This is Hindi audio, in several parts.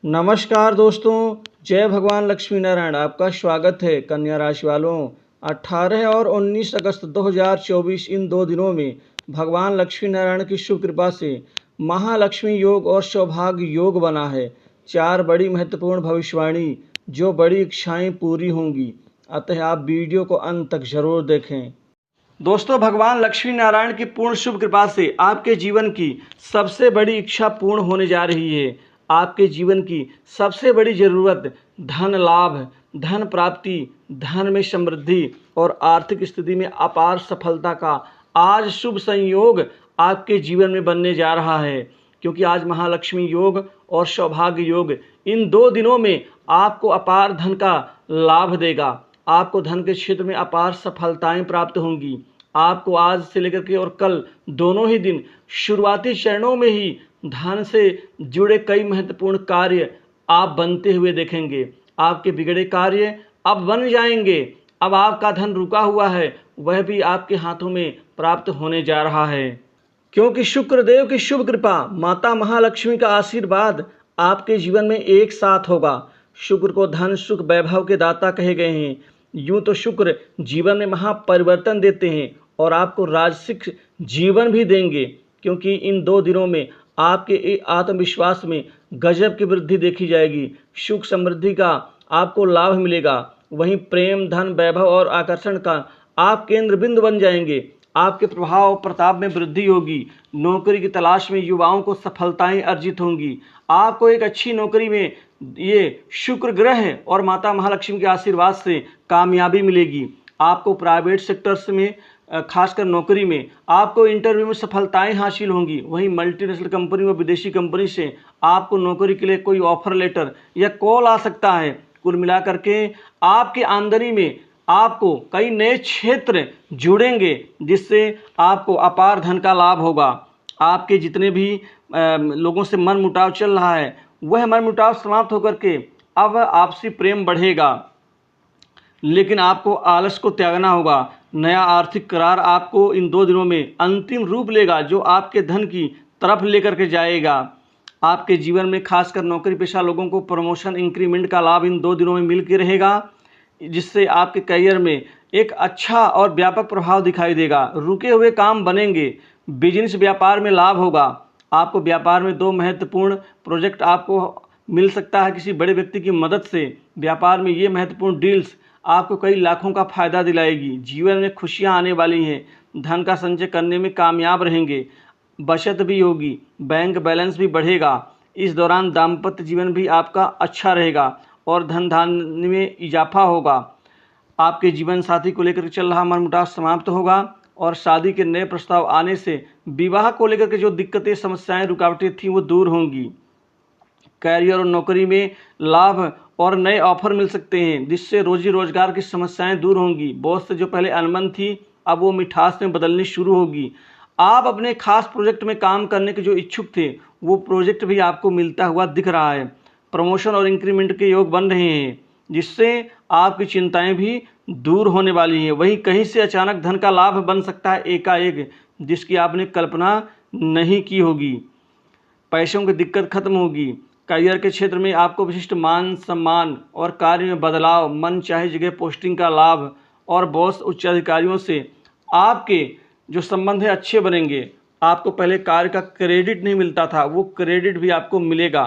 नमस्कार दोस्तों, जय भगवान लक्ष्मी नारायण। आपका स्वागत है। कन्या राशि वालों, 18 और 19 अगस्त 2024 इन 2 दिनों में भगवान लक्ष्मी नारायण की शुभ कृपा से महालक्ष्मी योग और सौभाग्य योग बना है। 4 बड़ी महत्वपूर्ण भविष्यवाणी, जो बड़ी इच्छाएं पूरी होंगी। अतः आप वीडियो को अंत तक जरूर देखें। दोस्तों, भगवान लक्ष्मी नारायण की पूर्ण शुभ कृपा से आपके जीवन की सबसे बड़ी इच्छा पूर्ण होने जा रही है। आपके जीवन की सबसे बड़ी जरूरत धन लाभ, धन प्राप्ति, धन में समृद्धि और आर्थिक स्थिति में अपार सफलता का आज शुभ संयोग आपके जीवन में बनने जा रहा है। क्योंकि आज महालक्ष्मी योग और सौभाग्य योग इन 2 दिनों में आपको अपार धन का लाभ देगा। आपको धन के क्षेत्र में अपार सफलताएं प्राप्त होंगी। आपको आज से लेकर के और कल दोनों ही दिन शुरुआती चरणों में ही धन से जुड़े कई महत्वपूर्ण कार्य आप बनते हुए देखेंगे। आपके बिगड़े कार्य अब बन जाएंगे। अब आपका धन रुका हुआ है, वह भी आपके हाथों में प्राप्त होने जा रहा है। क्योंकि शुक्रदेव की शुभ कृपा, माता महालक्ष्मी का आशीर्वाद आपके जीवन में एक साथ होगा। शुक्र को धन सुख वैभव के दाता कहे गए हैं। यूं तो शुक्र जीवन में महापरिवर्तन देते हैं और आपको राजसिक जीवन भी देंगे। क्योंकि इन 2 दिनों में आपके आत्मविश्वास में गजब की वृद्धि देखी जाएगी। सुख समृद्धि का आपको लाभ मिलेगा। वहीं प्रेम, धन, वैभव और आकर्षण का आप केंद्र बिंदु बन जाएंगे। आपके प्रभाव और प्रताप में वृद्धि होगी। नौकरी की तलाश में युवाओं को सफलताएं अर्जित होंगी। आपको एक अच्छी नौकरी में ये शुक्र ग्रह और माता महालक्ष्मी के आशीर्वाद से कामयाबी मिलेगी। आपको प्राइवेट सेक्टर्स में, खासकर नौकरी में आपको इंटरव्यू में सफलताएं हासिल होंगी। वहीं मल्टीनेशनल कंपनी व विदेशी कंपनी से आपको नौकरी के लिए कोई ऑफर लेटर या कॉल आ सकता है। कुल मिलाकर के आपकी आमदनी में आपको कई नए क्षेत्र जुड़ेंगे, जिससे आपको अपार धन का लाभ होगा। आपके जितने भी लोगों से मन मुटाव चल रहा है, वह मन मुटाव समाप्त होकर के अब आपसी प्रेम बढ़ेगा। लेकिन आपको आलस को त्यागना होगा। नया आर्थिक करार आपको इन 2 दिनों में अंतिम रूप लेगा, जो आपके धन की तरफ लेकर के जाएगा। आपके जीवन में खासकर नौकरी पेशा लोगों को प्रमोशन इंक्रीमेंट का लाभ इन 2 दिनों में मिल के रहेगा, जिससे आपके करियर में एक अच्छा और व्यापक प्रभाव दिखाई देगा। रुके हुए काम बनेंगे। बिजनेस व्यापार में लाभ होगा। आपको व्यापार में 2 महत्वपूर्ण प्रोजेक्ट आपको मिल सकता है किसी बड़े व्यक्ति की मदद से। व्यापार में ये महत्वपूर्ण डील्स आपको कई लाखों का फायदा दिलाएगी। जीवन में खुशियां आने वाली हैं। धन का संचय करने में कामयाब रहेंगे। बचत भी होगी। बैंक बैलेंस भी बढ़ेगा। इस दौरान दाम्पत्य जीवन भी आपका अच्छा रहेगा और धन धान्य में इजाफा होगा। आपके जीवन साथी को लेकर चल रहा मनमुटाव समाप्त होगा और शादी के नए प्रस्ताव आने से विवाह को लेकर के जो दिक्कतें, समस्याएं, रुकावटें थीं, वो दूर होंगी। कैरियर और नौकरी में लाभ और नए ऑफर मिल सकते हैं, जिससे रोजी रोजगार की समस्याएं दूर होंगी। बॉस से जो पहले अनबन थी, अब वो मिठास में बदलनी शुरू होगी। आप अपने खास प्रोजेक्ट में काम करने के जो इच्छुक थे, वो प्रोजेक्ट भी आपको मिलता हुआ दिख रहा है। प्रमोशन और इंक्रीमेंट के योग बन रहे हैं, जिससे आपकी चिंताएं भी दूर होने वाली हैं। वहीं कहीं से अचानक धन का लाभ बन सकता है एकाएक, जिसकी आपने कल्पना नहीं की होगी। पैसों की दिक्कत खत्म होगी। करियर के क्षेत्र में आपको विशिष्ट मान सम्मान और कार्य में बदलाव, मन चाहे जगह पोस्टिंग का लाभ और बॉस उच्च अधिकारियों से आपके जो संबंध है अच्छे बनेंगे। आपको पहले कार्य का क्रेडिट नहीं मिलता था, वो क्रेडिट भी आपको मिलेगा।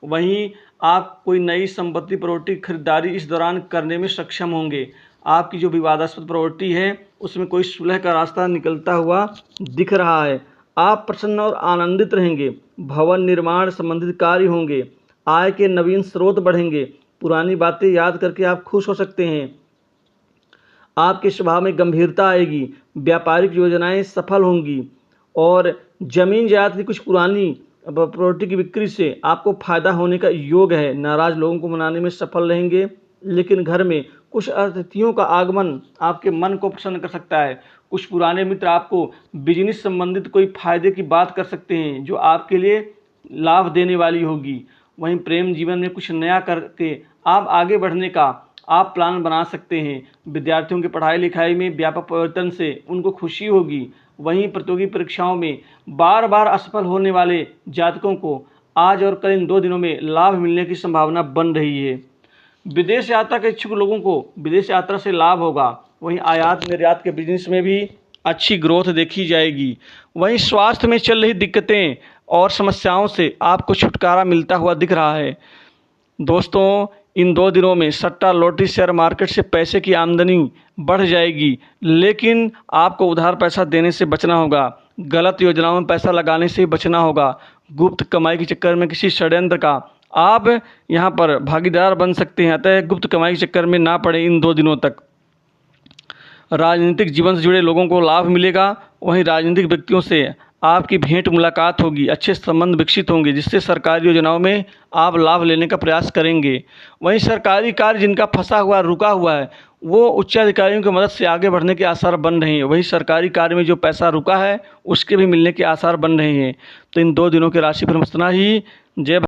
वहीं आप कोई नई संपत्ति प्रॉपर्टी खरीदारी इस दौरान करने में सक्षम होंगे। आपकी जो विवादास्पद प्रॉपर्टी है, उसमें कोई सुलह का रास्ता निकलता हुआ दिख रहा है। आप प्रसन्न और आनंदित रहेंगे। भवन निर्माण संबंधित कार्य होंगे। आय के नवीन स्रोत बढ़ेंगे। पुरानी बातें याद करके आप खुश हो सकते हैं। आपके स्वभाव में गंभीरता आएगी। व्यापारिक योजनाएं सफल होंगी और जमीन जायदाद की कुछ पुरानी प्रॉपर्टी की बिक्री से आपको फायदा होने का योग है। नाराज लोगों को मनाने में सफल रहेंगे। लेकिन घर में कुछ अतिथियों का आगमन आपके मन को प्रसन्न कर सकता है। कुछ पुराने मित्र आपको बिजनेस संबंधित कोई फायदे की बात कर सकते हैं, जो आपके लिए लाभ देने वाली होगी। वहीं प्रेम जीवन में कुछ नया करके आप आगे बढ़ने का आप प्लान बना सकते हैं। विद्यार्थियों की पढ़ाई लिखाई में व्यापक परिवर्तन से उनको खुशी होगी। वहीं प्रतियोगी परीक्षाओं में बार बार असफल होने वाले जातकों को आज और कल इन 2 दिनों में लाभ मिलने की संभावना बन रही है। विदेश यात्रा के इच्छुक लोगों को विदेश यात्रा से लाभ होगा। वहीं आयात निर्यात के बिजनेस में भी अच्छी ग्रोथ देखी जाएगी। वहीं स्वास्थ्य में चल रही दिक्कतें और समस्याओं से आपको छुटकारा मिलता हुआ दिख रहा है। दोस्तों, इन 2 दिनों में सट्टा, लॉटरी, शेयर मार्केट से पैसे की आमदनी बढ़ जाएगी, लेकिन आपको उधार पैसा देने से बचना होगा। गलत योजनाओं में पैसा लगाने से बचना होगा। गुप्त कमाई के चक्कर में किसी षड्यंत्र का आप यहाँ पर भागीदार बन सकते हैं। अतः गुप्त कमाई के चक्कर में ना पड़े इन 2 दिनों तक। राजनीतिक जीवन से जुड़े लोगों को लाभ मिलेगा। वहीं राजनीतिक व्यक्तियों से आपकी भेंट मुलाकात होगी, अच्छे संबंध विकसित होंगे, जिससे सरकारी योजनाओं में आप लाभ लेने का प्रयास करेंगे। वहीं सरकारी कार्य जिनका फंसा हुआ, रुका हुआ है, वो उच्चाधिकारियों की मदद से आगे बढ़ने के आसार बन रहे हैं। वहीं सरकारी कार्य में जो पैसा रुका है उसके भी मिलने के आसार बन रहे हैं। तो इन 2 दिनों के राशिफल में इतना ही। जय